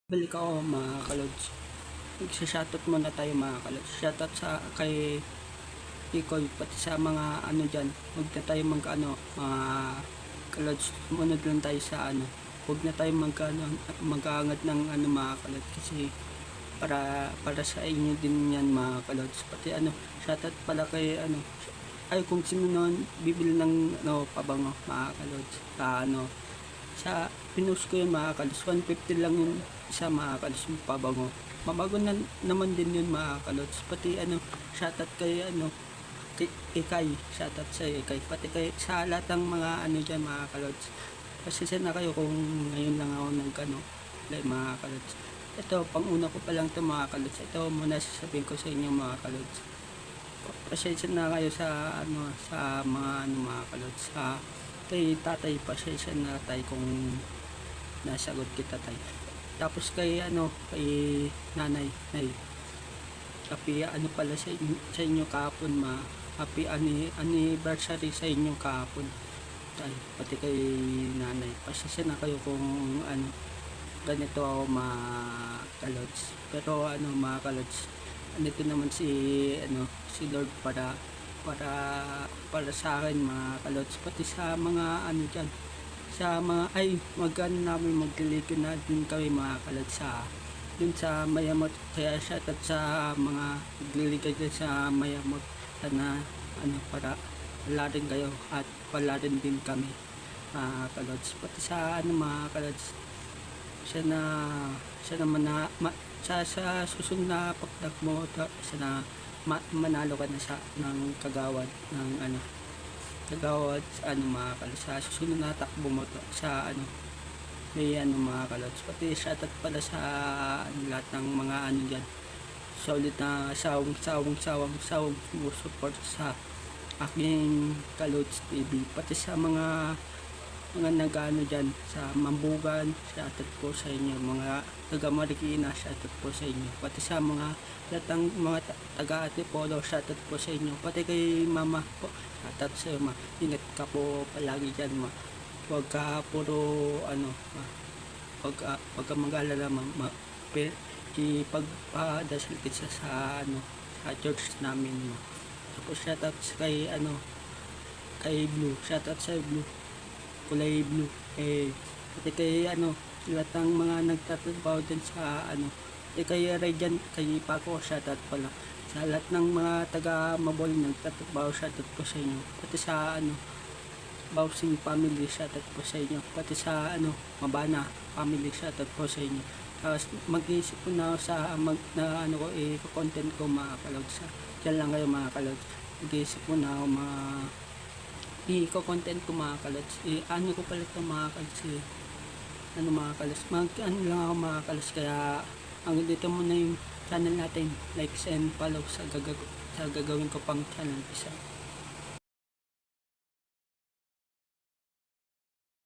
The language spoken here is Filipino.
Balik ako mga kalods. Magsa-shoutout muna tayo mga kalods. Shoutout sa kay Ikoy, pati sa mga ano dyan. Huwag na tayo mga kalods. Sumunod lang tayo sa huwag na tayo mag-aangat ng mga kalods. Kasi para sa inyo din yan mga kalods. Pati shoutout pala kay ay kung sino nun bibili ng pabango mga kalods. Sa pinost ko yun mga kalos, 150 lang yun isa mga kalos, pabango. Mabago na naman din yun mga kalos. Pati shoutout kay kay Ikay, shoutout sa Ikay. Pati kay sa lahat ng mga dyan mga kalos. Pasensya na kayo kung ngayon lang ako mga kalos. Ito, panguna ko pa lang ito mga kalos. Ito muna sasabihin ko sa inyo mga kalos. Pasensya na kayo sa sa mga kalos. Kay tatay, pasensya na tayo kung nasagot kita tayo. Tapos kay kay nanay, happy pala sa inyo kahapon happy anniversary sa inyo kahapon tayo. Pati kay nanay, pasensya na kayo kung ganito ako mga kalods. Pero mga kalods, andito naman si Lord para sa akin mga kalods, pati sa mga dyan, sa mga namin magliligo na din kami mga kalods dun sa Mayamot. Kaya shoutout sa mga magliligo dyan sa Mayamot. Sana para pala rin kayo at pala rin din kami mga kalods. Pati sa mga kalods, sana sa susunod na pagdag mo sana manalo ka na ng kagawad ng kagawad mga kalos. Sa susunod na takbo mo sa may mga kalos. Pati shoutout pala sa lahat ng mga dyan, solid na sawang support sa aking Kalods TV. Pati sa mga nagano dyan sa Mambugan, shoutout po sa inyo. Mga taga Marikina, shoutout po sa inyo. Pati sa mga lahat ng mga taga Antipolo, shoutout po sa inyo. Pati kay mama po, shoutout sa iyo ma. Ingat ka po palagi dyan ma. Huwag ka puro huwag ka mag-alala ma. Ipagpadasal kita sa sa church namin ma. Tapos shoutout kay kay Blue, shoutout sa Blue, kulay blue. Pati kay lahat ng mga nagtatrabaho din sa kay Radiant, kay Paco, shoutout pala sa lahat ng mga taga Mabol nagtatrabaho, shoutout po sa inyo. Pati sa Bauxing family, shoutout po sa inyo. Pati sa Mabana family, shoutout po sa inyo. Tapos mag-iisip po na ako sa content ko mga kalods. Diyan lang kayo mga kalods. Mag-iisip po na ako i-content ko mga kalods. Ko pala ito mga kalods mga kalods. Lang ako mga kalods. Kaya dito muna yung channel natin. Likes and follow sa gagawin ko pang channel isa.